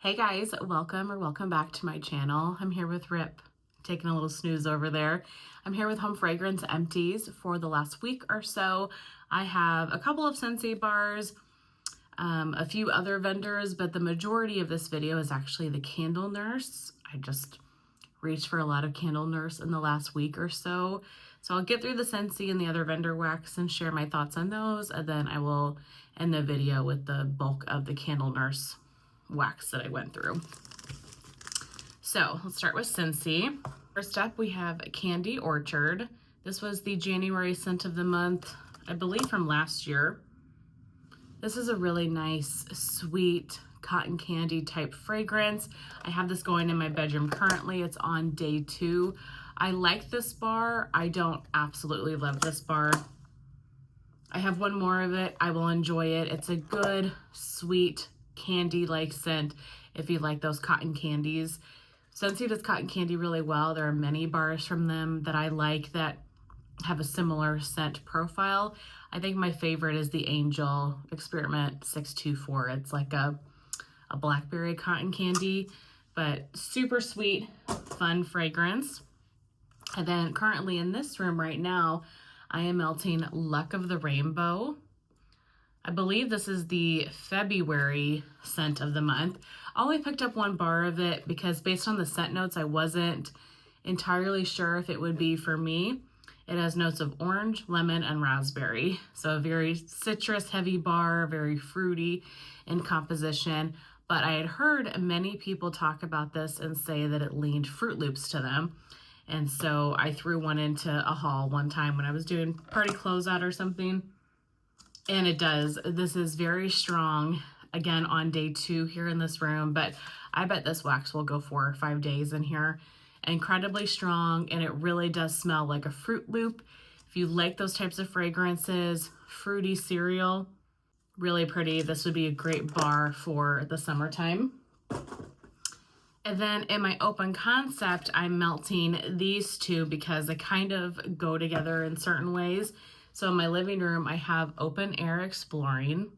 Hey guys, welcome back to my channel. I'm here with Rip, taking a little snooze over there. I'm here with Home Fragrance Empties for the last week or so. I have a couple of Scentsy bars, a few other vendors, but the majority of this video is actually the Candle Nurse. I just reached for a lot of Candle Nurse in the last week or so. So I'll get through the Scentsy and the other vendor wax and share my thoughts on those, and then I will end the video with the bulk of the Candle Nurse wax that I went through. So let's start with Scentsy. First up, we have Candy Orchard. This was the January scent of the month, I believe from last year. This is a really nice, sweet cotton candy type fragrance. I have this going in my bedroom currently. It's on day 2. I like this bar. I don't absolutely love this bar. I have one more of it. I will enjoy it. It's a good, sweet, candy-like scent if you like those cotton candies. Scentsy does cotton candy really well. There are many bars from them that I like that have a similar scent profile. I think my favorite is the Angel Experiment 624. It's like a blackberry cotton candy, but super sweet, fun fragrance. And then currently in this room right now, I am melting Luck of the Rainbow. I believe this is the February scent of the month. I only picked up one bar of it because based on the scent notes, I wasn't entirely sure if it would be for me. It has notes of orange, lemon, and raspberry. So a very citrus heavy bar, very fruity in composition. But I had heard many people talk about this and say that it leaned Fruit Loops to them. And so I threw one into a haul one time when I was doing party closeout or something. And it does. This is very strong, again, on day 2 here in this room, but I bet this wax will go 4 or 5 days in here. Incredibly strong, and it really does smell like a Fruit Loop. If you like those types of fragrances, fruity cereal, really pretty. This would be a great bar for the summertime. And then in my open concept, I'm melting these two because they kind of go together in certain ways. So in my living room, I have Open Air Exploring.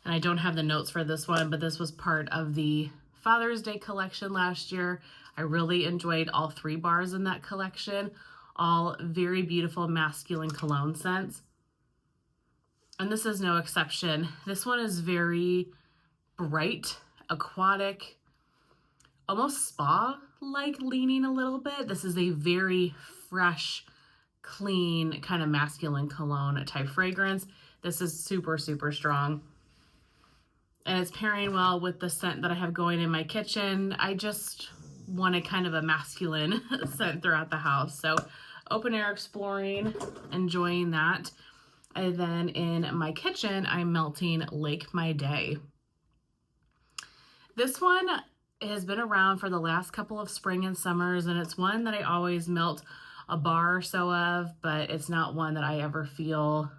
And I don't have the notes for this one, but this was part of the Father's Day collection last year. I really enjoyed all 3 bars in that collection. All very beautiful masculine cologne scents. And this is no exception. This one is very bright, aquatic, almost spa-like leaning a little bit. This is a very fresh, clean, kind of masculine cologne type fragrance. This is super, super strong. And it's pairing well with the scent that I have going in my kitchen. I just wanted kind of a masculine scent throughout the house. So Open Air Exploring, enjoying that. And then in my kitchen, I'm melting Lake My Day. This one has been around for the last couple of spring and summers, and it's one that I always melt a bar or so of, but it's not one that I ever feel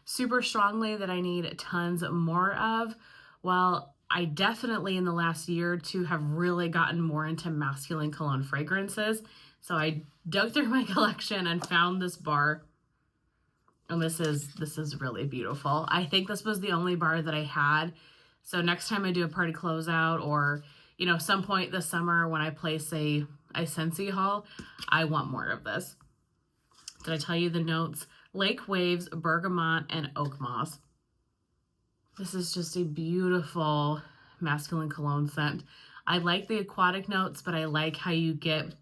super strongly that I need tons more of. Well, I definitely in the last year or 2 have really gotten more into masculine cologne fragrances. So I dug through my collection and found this bar. And this is really beautiful. I think this was the only bar that I had. So next time I do a party closeout or, you know, some point this summer when I place a Scentsy haul, I want more of this. Did I tell you the notes? Lake Waves, Bergamot, and Oak Moss. This is just a beautiful masculine cologne scent. I like the aquatic notes, but I like how you get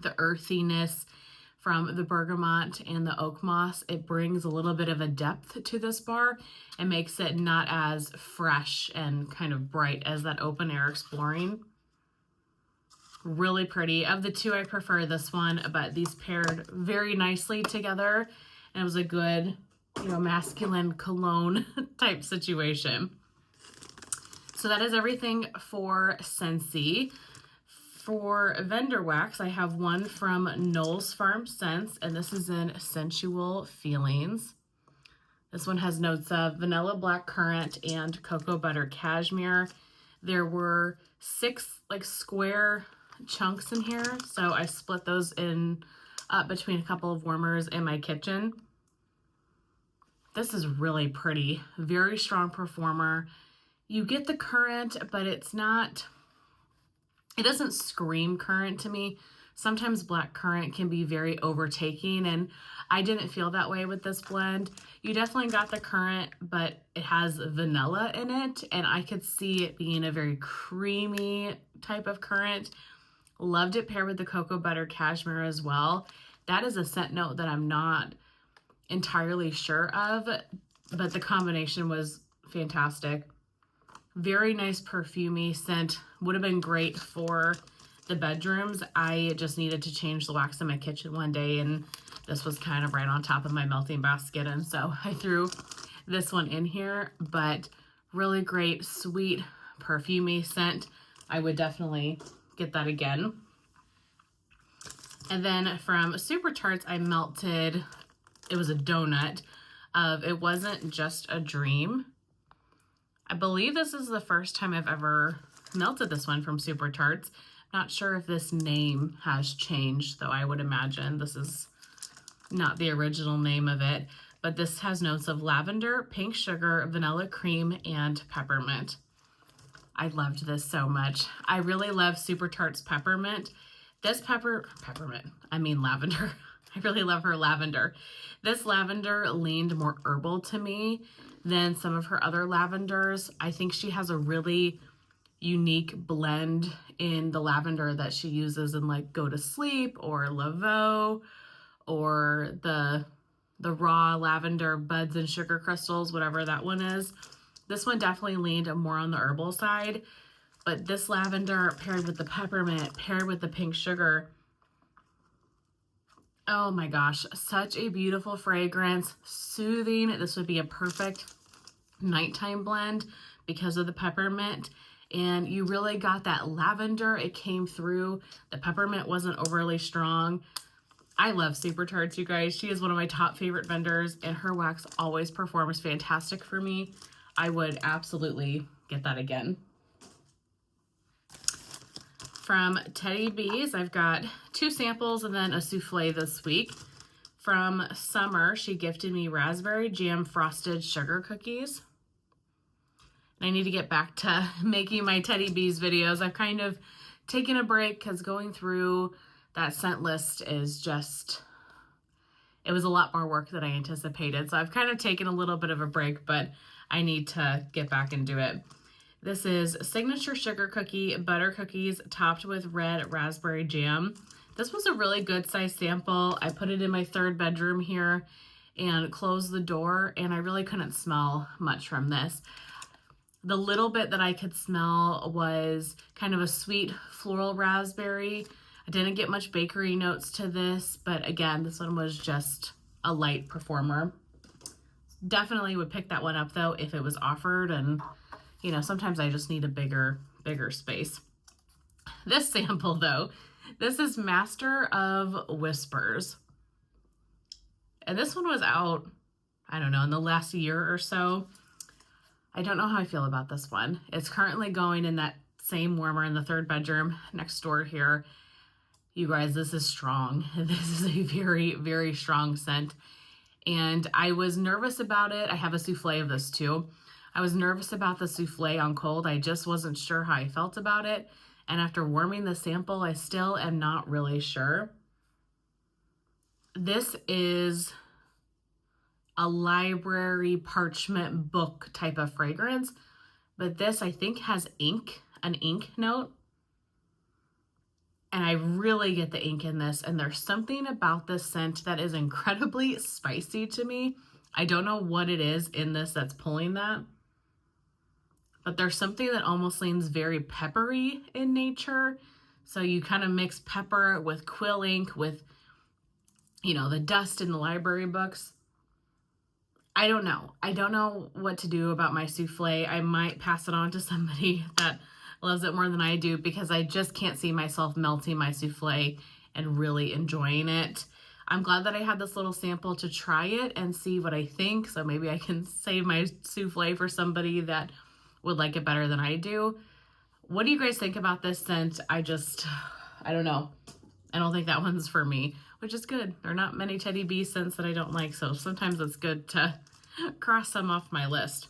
the earthiness from the bergamot and the oak moss. It brings a little bit of a depth to this bar and makes it not as fresh and kind of bright as that Open Air Exploring. Really pretty. Of the 2, I prefer this one, but these paired very nicely together. And it was a good, you know, masculine cologne type situation. So that is everything for Scentsy. For vendor wax, I have one from Knowles Farm Scents, and this is in Sensual Feelings. This one has notes of vanilla black currant and cocoa butter cashmere. There were 6 like square chunks in here, so I split those in up between a couple of warmers in my kitchen. This is really pretty, very strong performer. you get the currant, but it's not, it doesn't scream currant to me. Sometimes black currant can be very overtaking, and I didn't feel that way with this blend. You definitely got the currant, but it has vanilla in it, and I could see it being a very creamy type of currant. Loved it paired with the cocoa butter cashmere as well. That is a scent note that I'm not entirely sure of, but the combination was fantastic. Very nice perfumey scent. Would have been great for the bedrooms. I just needed to change the wax in my kitchen one day, and this was kind of right on top of my melting basket, and so I threw this one in here. But really great, sweet, perfumey scent. I would definitely get that again. And then from Super Tarts, I melted, it was a donut of It Wasn't Just a Dream. I believe this is the first time I've ever melted this one from Super Tarts. Not sure if this name has changed, though I would imagine this is not the original name of it. But this has notes of lavender, pink sugar, vanilla cream, and peppermint. I loved this so much. I really love Super Tarts peppermint. This lavender. I really love her lavender. This lavender leaned more herbal to me than some of her other lavenders. I think she has a really unique blend in the lavender that she uses in like Go to Sleep or Laveau or the raw lavender buds and sugar crystals, whatever that one is. This one definitely leaned more on the herbal side, but this lavender paired with the peppermint, paired with the pink sugar, oh my gosh, such a beautiful fragrance, soothing. This would be a perfect nighttime blend because of the peppermint. And you really got that lavender. It came through. The peppermint wasn't overly strong. I love Super Tarts, you guys. She is one of my top favorite vendors, and her wax always performs fantastic for me. I would absolutely get that again. From Teddy Bees, I've got 2 samples and then a souffle this week. From Summer, she gifted me raspberry jam frosted sugar cookies. And I need to get back to making my Teddy Bees videos. I've kind of taken a break because going through that scent list is just, it was a lot more work than I anticipated. So I've kind of taken a little bit of a break, but I need to get back and do it. This is Signature Sugar Cookie Butter Cookies topped with red raspberry jam. This was a really good size sample. I put it in my 3rd bedroom here and closed the door, and I really couldn't smell much from this. The little bit that I could smell was kind of a sweet floral raspberry. I didn't get much bakery notes to this, but again, this one was just a light performer. Definitely would pick that one up though if it was offered, and you know, sometimes I just need a bigger space. This sample though, this is Master of Whispers. And this one was out, I don't know, in the last year or so. I don't know how I feel about this one. It's currently going in that same warmer in the 3rd bedroom next door here. You guys, this is strong. This is a very, very strong scent. And I was nervous about it. I have a souffle of this too. I was nervous about the souffle on cold. I just wasn't sure how I felt about it. And after warming the sample, I still am not really sure. This is a library parchment book type of fragrance, but this I think has ink, an ink note. And I really get the ink in this, and there's something about this scent that is incredibly spicy to me. I don't know what it is in this that's pulling that, but there's something that almost leans very peppery in nature. So you kind of mix pepper with quill ink with, you know, the dust in the library books. I don't know. I don't know what to do about my souffle. I might pass it on to somebody that loves it more than I do, because I just can't see myself melting my souffle and really enjoying it. I'm glad that I had this little sample to try it and see what I think. So maybe I can save my souffle for somebody that would like it better than I do. What do you guys think about this scent? I don't know. I don't think that one's for me, which is good. There are not many Teddy Bee scents that I don't like, so sometimes it's good to cross some off my list.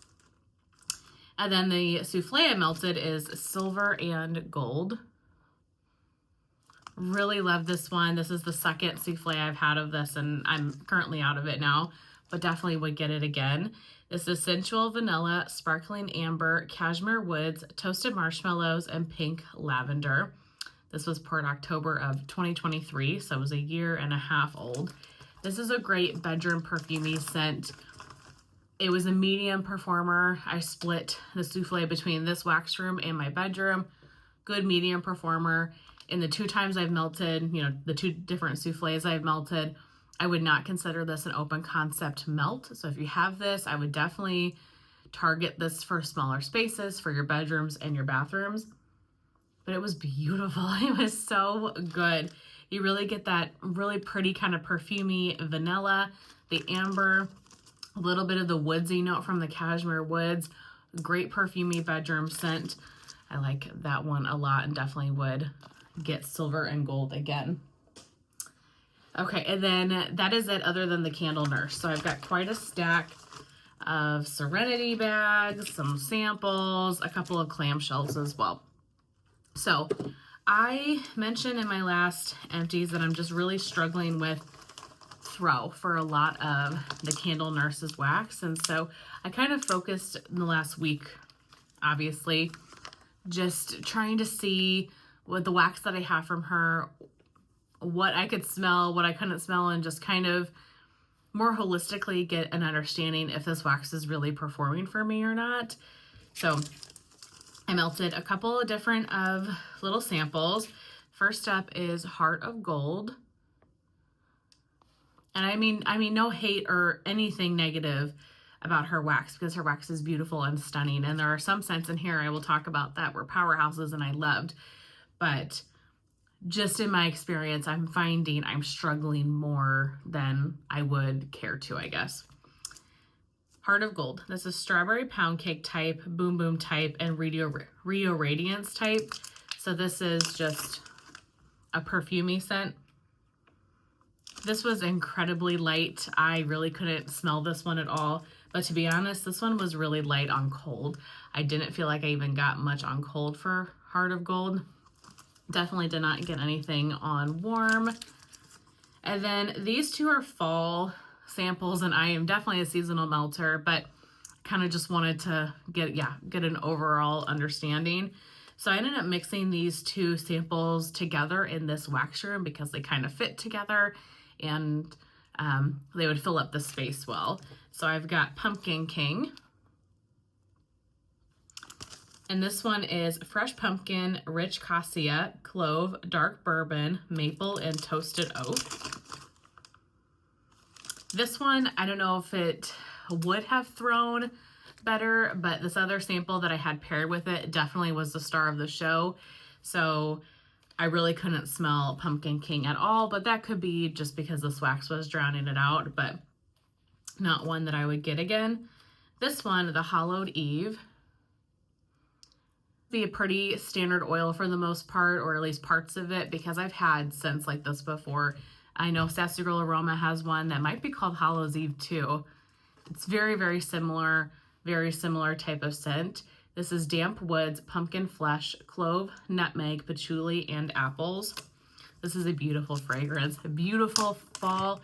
And then the souffle I melted is silver and gold. Really love this one. This is the second souffle I've had of this, and I'm currently out of it now, but definitely would get it again. This is sensual vanilla, sparkling amber, cashmere woods, toasted marshmallows, and pink lavender. This was poured October of 2023, so it was 1.5 years old. This is a great bedroom perfumey scent. It was a medium performer. I split the souffle between this wax room and my bedroom. Good medium performer. In the 2 times I've melted, you know, the 2 different souffles I've melted, I would not consider this an open concept melt. So if you have this, I would definitely target this for smaller spaces, for your bedrooms and your bathrooms. But it was beautiful. It was so good. You really get that really pretty kind of perfumey vanilla, the amber, a little bit of the woodsy note from the cashmere woods. Great perfumey bedroom scent. I like that one a lot and definitely would get silver and gold again. Okay, and then that is it other than the Candle Nurse. So I've got quite a stack of Serenity bags, some samples, a couple of clamshells as well. So I mentioned in my last empties that I'm just really struggling with throw for a lot of the Candle Nurse's wax. And so I kind of focused in the last week, obviously, just trying to see with the wax that I have from her, what I could smell, what I couldn't smell, and just kind of more holistically get an understanding if this wax is really performing for me or not. So I melted a couple of different little samples. First up is Heart of Gold. And I mean no hate or anything negative about her wax, because her wax is beautiful and stunning. And there are some scents in here I will talk about that were powerhouses and I loved. But just in my experience, I'm finding I'm struggling more than I would care to, I guess. Heart of Gold. This is Strawberry Pound Cake type, Boom Boom type, and Rio Radiance type. So this is just a perfumey scent. This was incredibly light. I really couldn't smell this one at all. But to be honest, this one was really light on cold. I didn't feel like I even got much on cold for Heart of Gold. Definitely did not get anything on warm. And then these 2 are fall samples, and I am definitely a seasonal melter, but kind of just wanted to get an overall understanding. So I ended up mixing these 2 samples together in this wax room because they kind of fit together and they would fill up the space well. So I've got Pumpkin King. And this one is Fresh Pumpkin, Rich Cassia, Clove, Dark Bourbon, Maple, and Toasted Oak. This one, I don't know if it would have thrown better, but this other sample that I had paired with it definitely was the star of the show. So I really couldn't smell Pumpkin King at all, but that could be just because this wax was drowning it out, but not one that I would get again. This one, the Hollowed Eve. Be a pretty standard oil for the most part, or at least parts of it, because I've had scents like this before. I know Sassy Girl Aroma has one that might be called Hollow's Eve too. It's very, very similar type of scent. This is Damp Woods, Pumpkin Flesh, Clove, Nutmeg, Patchouli, and Apples. This is a beautiful fragrance, a beautiful fall,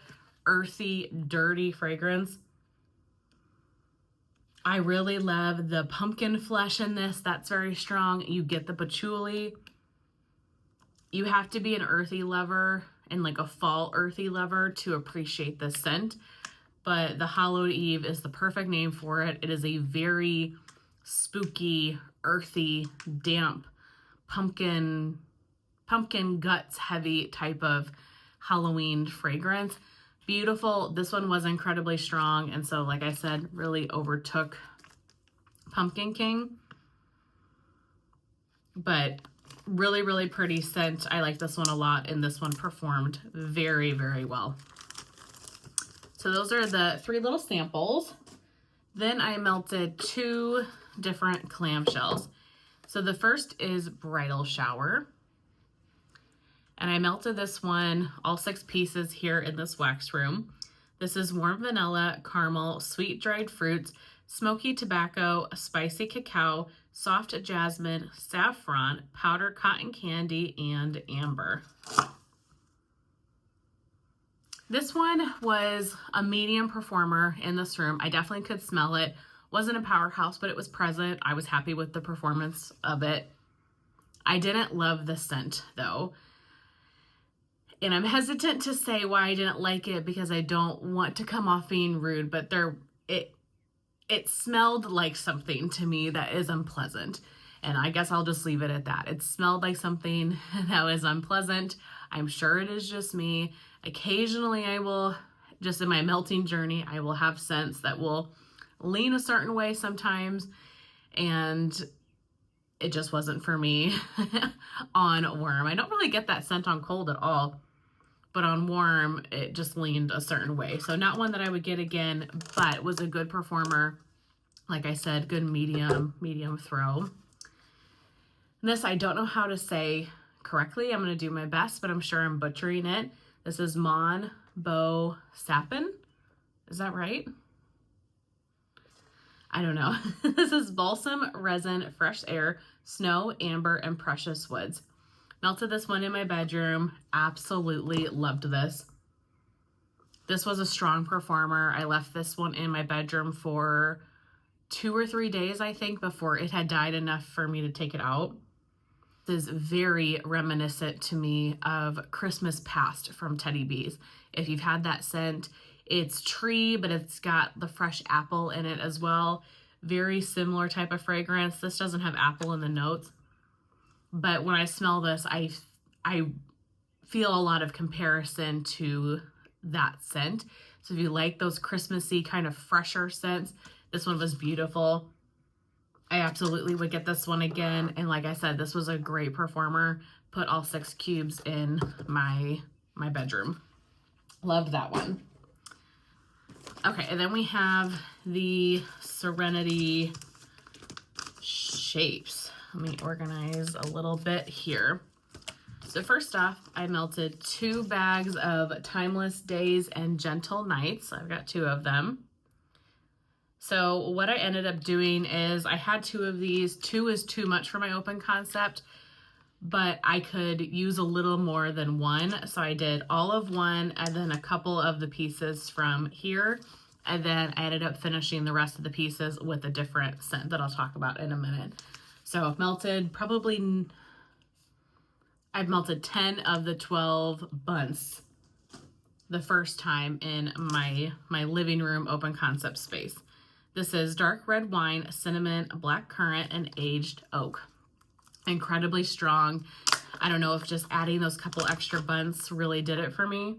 earthy, dirty fragrance. I really love the pumpkin flesh in this. That's very strong. You get the patchouli. You have to be an earthy lover and like a fall earthy lover to appreciate this scent. But the Hollowed Eve is the perfect name for it. It is a very spooky, earthy, damp, pumpkin guts heavy type of Halloween fragrance. Beautiful. This one was incredibly strong, and so like I said, really overtook Pumpkin King. But really, really pretty scent. I like this one a lot, and this one performed very, very well. So those are the 3 little samples. Then I melted 2 different clamshells. So the first is Bridal Shower. And I melted this one, all 6 pieces here in this wax room. This is warm vanilla, caramel, sweet dried fruits, smoky tobacco, spicy cacao, soft jasmine, saffron, powdered cotton candy, and amber. This one was a medium performer in this room. I definitely could smell it. Wasn't a powerhouse, but it was present. I was happy with the performance of it. I didn't love the scent though. And I'm hesitant to say why I didn't like it because I don't want to come off being rude, but it smelled like something to me that is unpleasant. And I guess I'll just leave it at that. It smelled like something that was unpleasant. I'm sure it is just me. Occasionally I will, just in my melting journey, I will have scents that will lean a certain way sometimes. And it just wasn't for me on warm. I don't really get that scent on cold at all. But on warm, it just leaned a certain way. So not one that I would get again, but was a good performer. Like I said, good medium throw. This I don't know how to say correctly. I'm going to do my best, but I'm sure I'm butchering it. This is Mon Beau Sapin. Is that right? I don't know. This is balsam, resin, fresh air, snow, amber, and precious woods. Melted this one in my bedroom. Absolutely loved this. This was a strong performer. I left this one in my bedroom for 2 or 3 days, I think, before it had died enough for me to take it out. This is very reminiscent to me of Christmas Past from Teddy Bees. If you've had that scent, it's tree, but it's got the fresh apple in it as well. Very similar type of fragrance. This doesn't have apple in the notes. But when I smell this, I feel a lot of comparison to that scent. So if you like those Christmassy kind of fresher scents, this one was beautiful. I absolutely would get this one again. And like I said, this was a great performer. Put all 6 cubes in my bedroom. Loved that one. Okay, and then we have the Serenity Shapes. Let me organize a little bit here. So first off, I melted 2 bags of Timeless Days and Gentle Nights. I've got 2 of them. So what I ended up doing is I had 2 of these. 2 is too much for my open concept, but I could use a little more than 1. So I did all of 1 and then a couple of the pieces from here. And then I ended up finishing the rest of the pieces with a different scent that I'll talk about in a minute. So I've melted I've melted 10 of the 12 bunts the first time in my living room open concept space. This is dark red wine, cinnamon, black currant, and aged oak. Incredibly strong. I don't know if just adding those couple extra bunts really did it for me.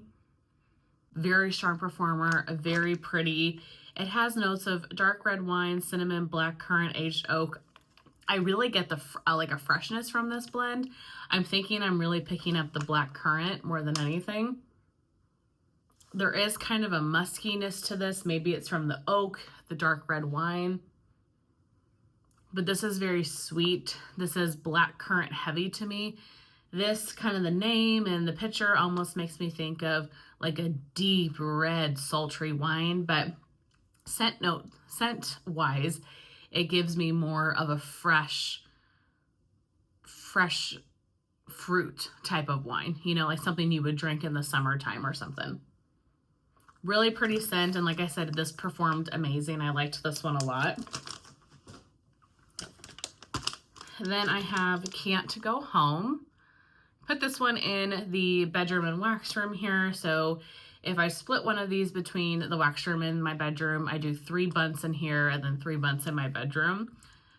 Very strong performer, very pretty. It has notes of dark red wine, cinnamon, black currant, aged oak. I really get the like a freshness from this blend. I'm thinking I'm really picking up the black currant more than anything. There is kind of a muskiness to this. Maybe it's from the oak, the dark red wine. But this is very sweet. This is black currant heavy to me. This kind of the name and the picture almost makes me think of like a deep red sultry wine, but scent wise, it gives me more of a fresh fruit type of wine, you know, like something you would drink in the summertime or something. Really pretty scent, and like I said, this performed amazing. I liked this one a lot. Then I have Can't Go Home. Put this one in the bedroom and wax room here. So if I split one of these between the wax room and my bedroom, I do 3 bunts in here and then 3 bunts in my bedroom.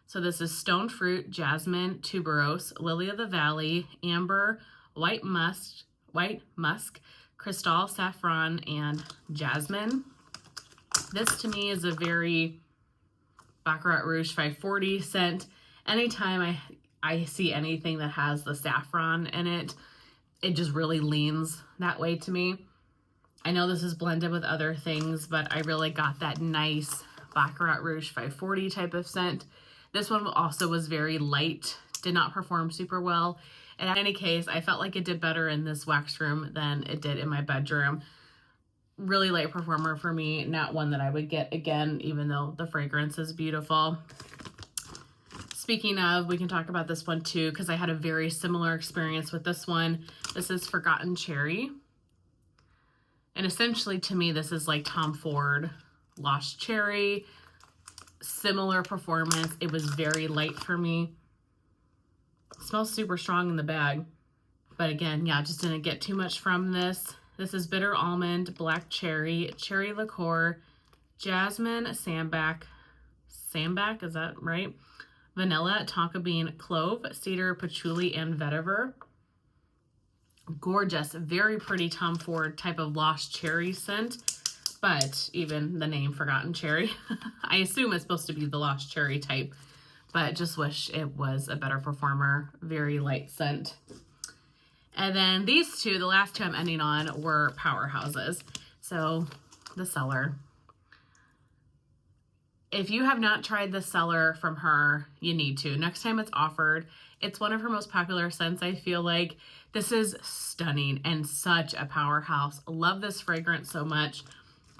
So this is stone fruit, jasmine, tuberose, lily of the valley, amber, white musk, crystal, saffron, and jasmine. This to me is a very Baccarat Rouge 540 scent. Anytime I see anything that has the saffron in it, it just really leans that way to me. I know this is blended with other things, but I really got that nice Baccarat Rouge 540 type of scent. This one also was very light, did not perform super well. And in any case, I felt like it did better in this wax room than it did in my bedroom. really light performer for me, not one that I would get again, even though the fragrance is beautiful. Speaking of, we can talk about this one too, because I had a very similar experience with this one. This is Forgotten Cherry. And essentially to me, this is like Tom Ford Lost Cherry. Similar performance. It was very light for me. It smells super strong in the bag. But again, yeah, just didn't get too much from this. This is Bitter Almond, Black Cherry, Cherry Liqueur, Jasmine, Sambac, is that right? Vanilla, Tonka Bean, Clove, Cedar, Patchouli, and Vetiver. Gorgeous, very pretty Tom Ford type of Lost Cherry scent, but even the name Forgotten Cherry. I assume it's supposed to be the Lost Cherry type, but just wish it was a better performer. Very light scent. And then these two, the last two I'm ending on, were powerhouses. So the Cellar. If you have not tried the Cellar from her, you need to. Next time it's offered, it's one of her most popular scents, I feel like. This is stunning and such a powerhouse. Love this fragrance so much.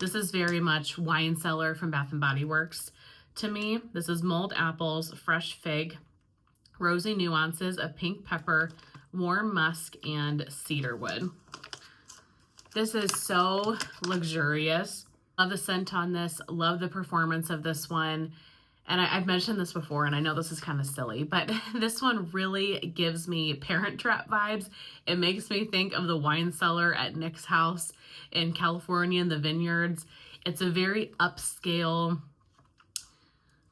This is very much Wine Cellar from Bath & Body Works to me. This is mulled apples, fresh fig, rosy nuances of pink pepper, warm musk, and cedarwood. This is so luxurious. Love the scent on this. Love the performance of this one. And I've mentioned this before, and I know this is kind of silly, but this one really gives me Parent Trap vibes. It makes me think of the wine cellar at Nick's house in California in the vineyards. It's a very upscale,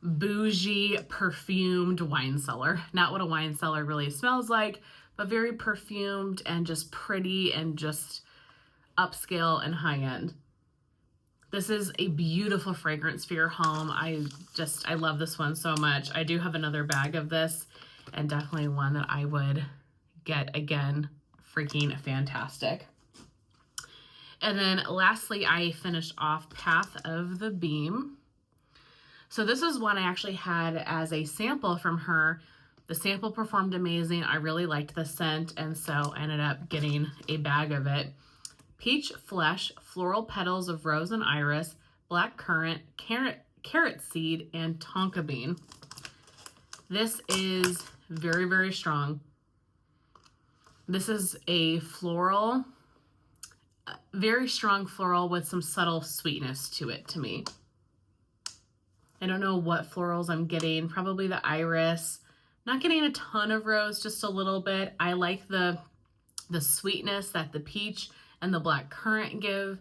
bougie, perfumed wine cellar. Not what a wine cellar really smells like, but very perfumed and just pretty and just upscale and high-end. This is a beautiful fragrance for your home. I love this one so much. I do have another bag of this, and definitely one that I would get again. Freaking fantastic. And then lastly, I finished off Path of the Beam. So this is one I actually had as a sample from her. The sample performed amazing. I really liked the scent, and so I ended up getting a bag of it. Peach Flesh, Floral Petals of Rose and Iris, Black Currant, Carrot Seed, and Tonka Bean. This is very, very strong. This is a floral, very strong floral with some subtle sweetness to it to me. I don't know what florals I'm getting. Probably the iris. Not getting a ton of rose, just a little bit. I like the sweetness that the peach and the black currant give.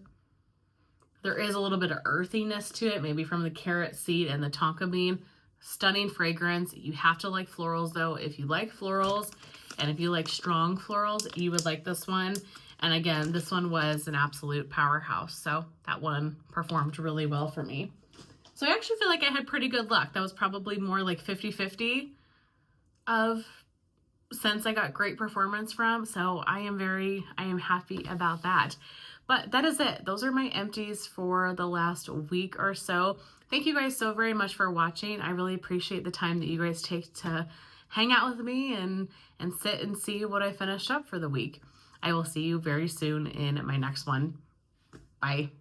There is a little bit of earthiness to it, maybe from the carrot seed and the tonka bean. Stunning fragrance. You have to like florals though. If you like florals and if you like strong florals, you would like this one. And again, this one was an absolute powerhouse. So that one performed really well for me. So I actually feel like I had pretty good luck. That was probably more like 50-50 of scents I got great performance from. So I am happy about that. But that is it. Those are my empties for the last week or so. Thank you guys so very much for watching. I really appreciate the time that you guys take to hang out with me and sit and see what I finished up for the week. I will see you very soon in my next one. Bye.